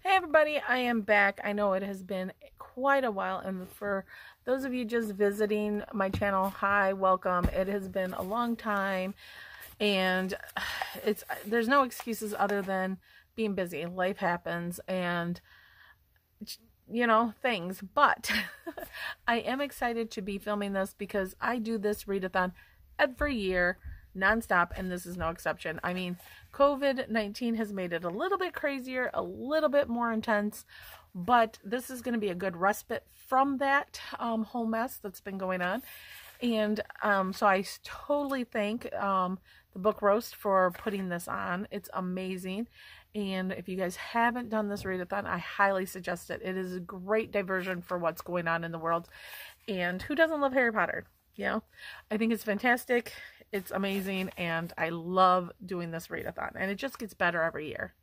Hey everybody, I am back. I know it has been quite a while, and for those of you just visiting my channel, hi, welcome. It has been a long time, and there's no excuses other than being busy. Life happens, and things. But I am excited to be filming this because I do this readathon every year, nonstop, and this is no exception. I mean, COVID-19 has made it a little bit crazier, a little bit more intense, but this is going to be a good respite from that whole mess that's been going on. And so I totally thank the Book Roast for putting this on. It's amazing. And if you guys haven't done this readathon, I highly suggest it. It is a great diversion for what's going on in the world. And who doesn't love Harry Potter? You know, I think it's fantastic. It's amazing, and I love doing this readathon, and it just gets better every year.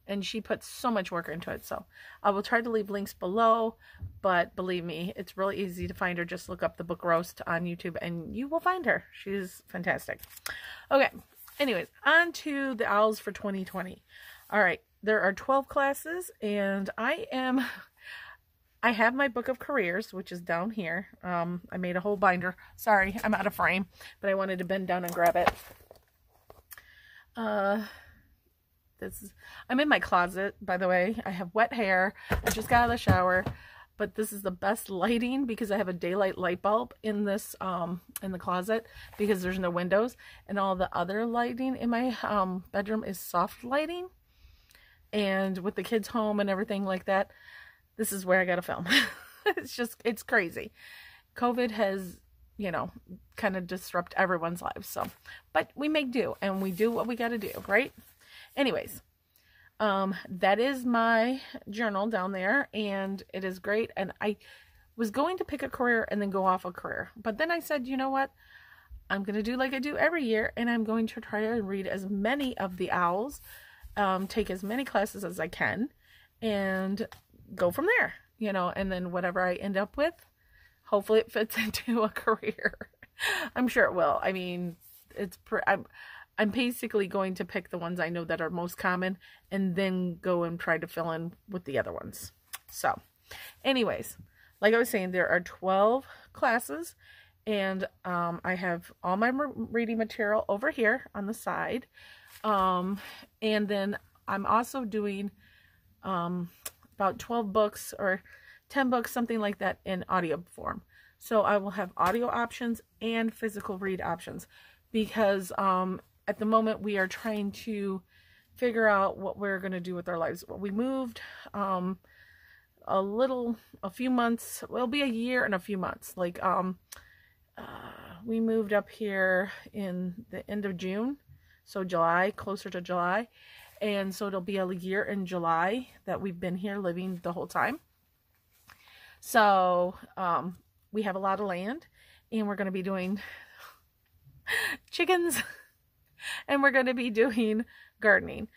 And she puts so much work into it, so I will try to leave links below, but believe me, it's really easy to find her. Just look up the Book Roast on YouTube, and you will find her. She's fantastic. Okay, anyways, on to the O.W.L.S for 2020. All right, there are 12 classes, and I have my book of careers, which is down here. I made a whole binder. Sorry, I'm out of frame, but I wanted to bend down and grab it. I'm in my closet, by the way. I have wet hair. I just got out of the shower, but this is the best lighting because I have a daylight light bulb in this in the closet because there's no windows, and all the other lighting in my bedroom is soft lighting. And with the kids home and everything like that, this is where I gotta film. It's crazy. COVID has, kind of disrupt everyone's lives. So, but we make do, and we do what we gotta do, right? Anyways, that is my journal down there, and it is great. And I was going to pick a career and then go off a career, but then I said, you know what? I'm gonna do like I do every year, and I'm going to try and read as many of the O.W.L.S, take as many classes as I can, and go from there, and then whatever I end up with, hopefully it fits into a career. I'm sure it will. I mean, I'm basically going to pick the ones I know that are most common and then go and try to fill in with the other ones. So anyways, like I was saying, there are 12 classes, and I have all my reading material over here on the side. And then I'm also doing about 12 books or 10 books, something like that, in audio form. So I will have audio options and physical read options because at the moment we are trying to figure out what we're going to do with our lives. We moved a few months, well, it'll be a year and a few months. Like we moved up here in the end of June, so July, closer to July. And so it'll be a year in July that we've been here living the whole time. So we have a lot of land, and we're going to be doing chickens, and we're going to be doing gardening.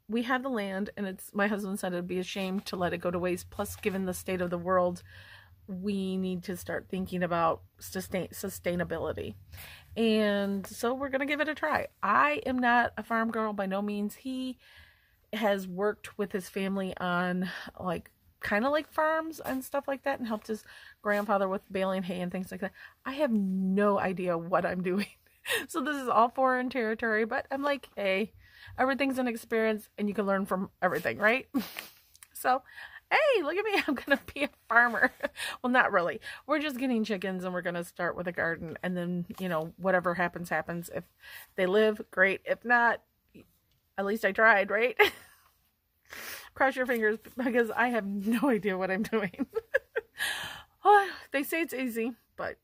We have the land, and my husband said it'd be a shame to let it go to waste. Plus, given the state of the world, we need to start thinking about sustainability. And so we're going to give it a try. I am not a farm girl by no means. He has worked with his family on kind of like farms and stuff like that, and helped his grandfather with baling hay and things like that. I have no idea what I'm doing. So this is all foreign territory, but I'm like, hey, everything's an experience, and you can learn from everything, right? So, hey, look at me. I'm going to be a farmer. Well, not really. We're just getting chickens, and we're going to start with a garden. And then, whatever happens, happens. If they live, great. If not, at least I tried, right? Cross your fingers, because I have no idea what I'm doing. Oh, they say it's easy, but,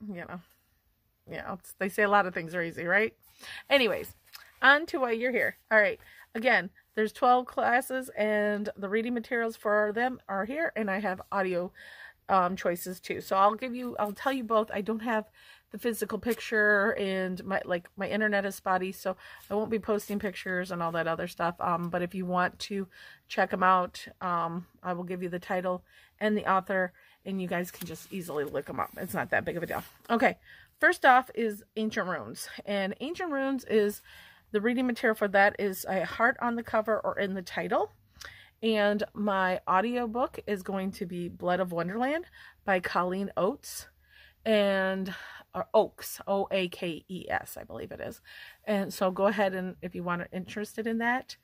they say a lot of things are easy, right? Anyways, on to why you're here. All right. Again, there's 12 classes, and the reading materials for them are here, and I have audio choices too. So I'll tell you both. I don't have the physical picture, and my internet is spotty, so I won't be posting pictures and all that other stuff. But if you want to check them out, I will give you the title and the author, and you guys can just easily look them up. It's not that big of a deal. Okay, first off is Ancient Runes, and Ancient Runes is the reading material for that is a heart on the cover or in the title. And my audiobook is going to be Blood of Wonderland by Colleen Oates, and Oakes, O-A-K-E-S, I believe it is. And so go ahead, and if you want interested in that,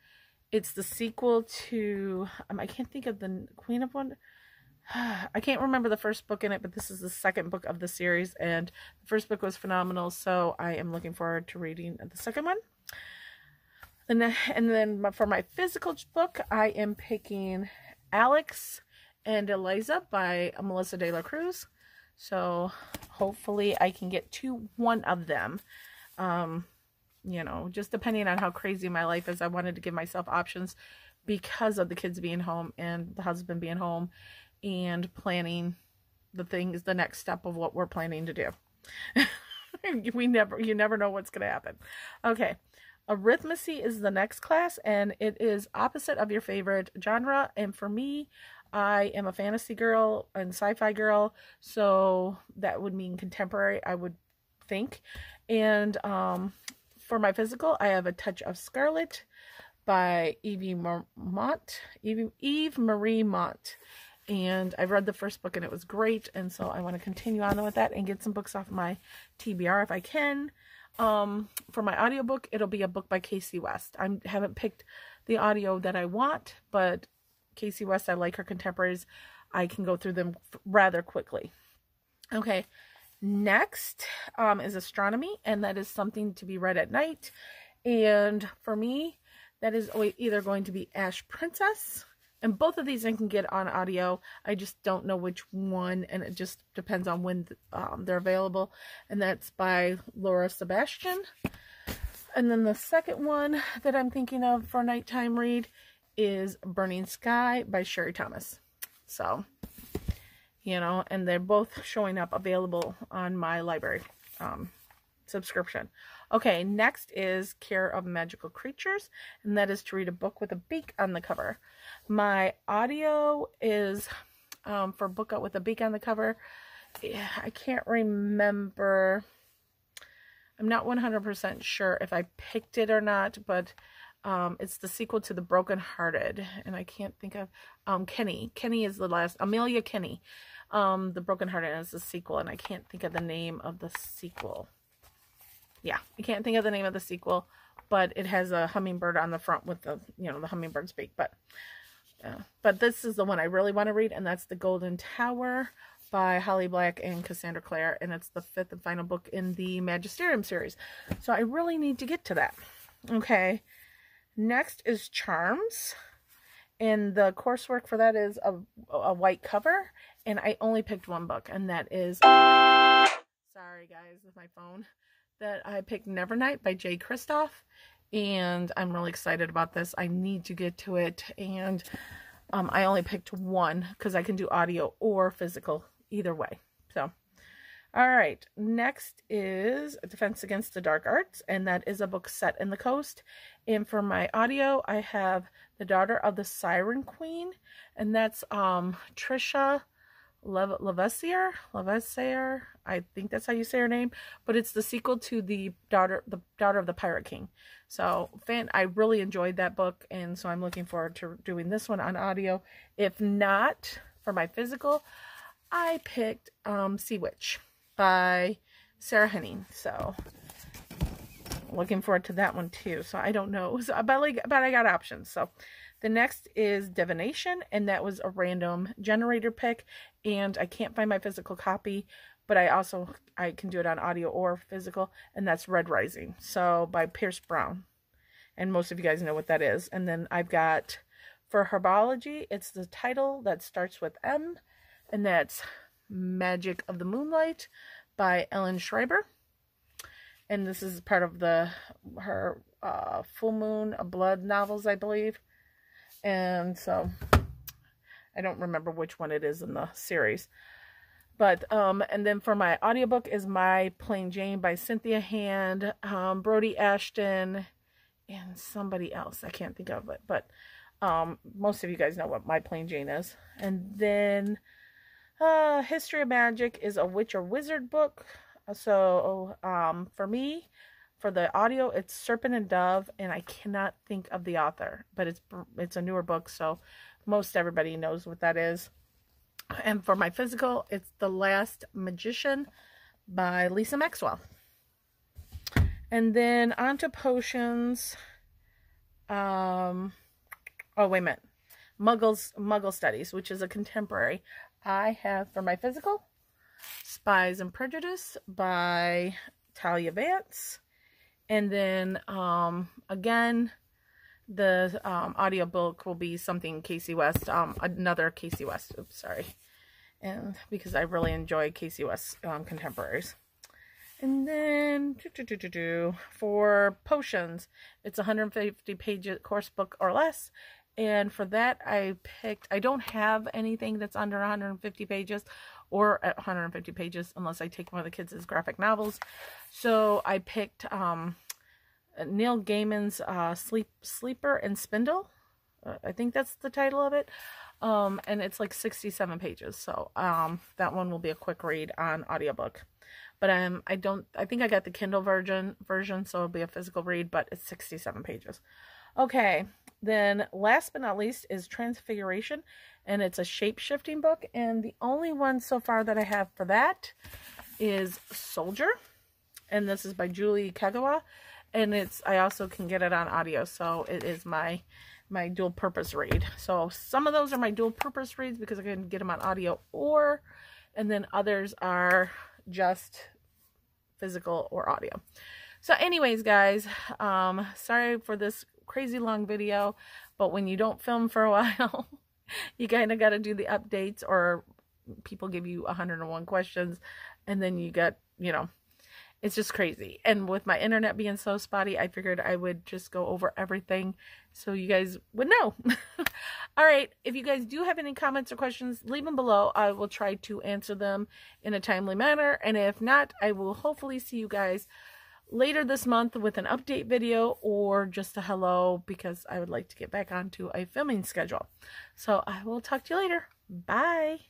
it's the sequel to, I can't think of the Queen of Wonder. I can't remember the first book in it, but this is the second book of the series, and the first book was phenomenal, so I am looking forward to reading the second one. And then for my physical book, I am picking Alex and Eliza by Melissa De La Cruz. So hopefully I can get to one of them. You know, just depending on how crazy my life is, I wanted to give myself options because of the kids being home and the husband being home, and planning the next step of what we're planning to do. You never know what's going to happen. Okay. Arithmancy is the next class, and it is opposite of your favorite genre. And for me, I am a fantasy girl and sci-fi girl, so that would mean contemporary, I would think. And for my physical, I have A Touch of Scarlet by Eve Marie Mont. And I read the first book and it was great, and so I want to continue on with that and get some books off my TBR if I can. For my audiobook, it'll be a book by Casey West. I haven't picked the audio that I want, but Casey West, I like her contemporaries. I can go through them rather quickly. Okay, next is astronomy, and that is something to be read at night. And for me, that is either going to be Ash Princess, and both of these I can get on audio. I just don't know which one, and it just depends on when they're available. And that's by Laura Sebastian. And then the second one that I'm thinking of for a nighttime read is Burning Sky by Sherry Thomas. So, you know, and they're both showing up available on my library subscription. Okay, next is Care of Magical Creatures, and that is to read a book with a beak on the cover. My audio is for a book with a beak on the cover. I can't remember. I'm not 100% sure if I picked it or not, but it's the sequel to The Broken Hearted, and I can't think of Kenny. Kenny is the last. Amelia Kenny. The Broken Hearted is the sequel, and I can't think of the name of the sequel. Yeah, I can't think of the name of the sequel, but it has a hummingbird on the front with the, you know, the hummingbird's beak. But this is the one I really want to read, and that's The Golden Tower by Holly Black and Cassandra Clare, and it's the 5th and final book in the Magisterium series. So I really need to get to that. Okay, next is Charms, and the coursework for that is a white cover, and I only picked one book, and that is, sorry guys, with my phone, that I picked Nevernight by Jay Kristoff, and I'm really excited about this. I need to get to it, and I only picked one because I can do audio or physical either way. So, all right, next is Defense Against the Dark Arts, and that is a book set in the coast. And for my audio, I have The Daughter of the Siren Queen, and that's Trisha Levasseur, I think that's how you say her name, but it's the sequel to the daughter of the Pirate King. So I really enjoyed that book, and so I'm looking forward to doing this one on audio. If not, for my physical, I picked Sea Witch by Sarah Henning. So looking forward to that one too. So I don't know, but I got options. So the next is Divination, and that was a random generator pick, and I can't find my physical copy, but I can do it on audio or physical, and that's Red Rising, so by Pierce Brown, and most of you guys know what that is. And then I've got, for Herbology, it's the title that starts with M, and that's Magic of the Moonlight by Ellen Schreiber, and this is part of her Full Moon of Blood novels, I believe. And so I don't remember which one it is in the series, but and then for my audiobook is My Plain Jane by Cynthia Hand, Brody Ashton, and somebody else I can't think of it, but most of you guys know what My Plain Jane is. And then History of Magic is a witch or wizard book. So for me, For the audio, it's Serpent and Dove, and I cannot think of the author, but it's a newer book, so most everybody knows what that is. And for my physical, it's The Last Magician by Lisa Maxwell. And then on to potions. Oh, wait a minute. Muggle Studies, which is a contemporary. I have for my physical, Spies and Prejudice by Talia Vance. And then, again, the audiobook will be something Casey West, another Casey West. Oops, sorry. And because I really enjoy Casey West contemporaries. And then, for potions, it's 150 pages course book or less. And for that, I don't have anything that's under 150 pages or at 150 pages unless I take one of the kids' graphic novels. So I picked Neil Gaiman's Sleeper and Spindle. I think that's the title of it. And it's like 67 pages. So that one will be a quick read on audiobook. But I think I got the Kindle version, so it'll be a physical read, but it's 67 pages. Okay, then last but not least is Transfiguration, and it's a shape-shifting book, and the only one so far that I have for that is Soldier, and this is by Julie Kagawa, and I also can get it on audio, so it is my dual purpose read. So some of those are my dual purpose reads because I can get them on audio, and then others are just physical or audio. So anyways, guys, sorry for this crazy long video, but when you don't film for a while, you kind of got to do the updates, or people give you 101 questions, and then you get, it's just crazy. And with my internet being so spotty, I figured I would just go over everything so you guys would know. All right, if you guys do have any comments or questions, leave them below. I will try to answer them in a timely manner, and if not, I will hopefully see you guys later this month with an update video or just a hello, because I would like to get back onto a filming schedule. So I will talk to you later. Bye.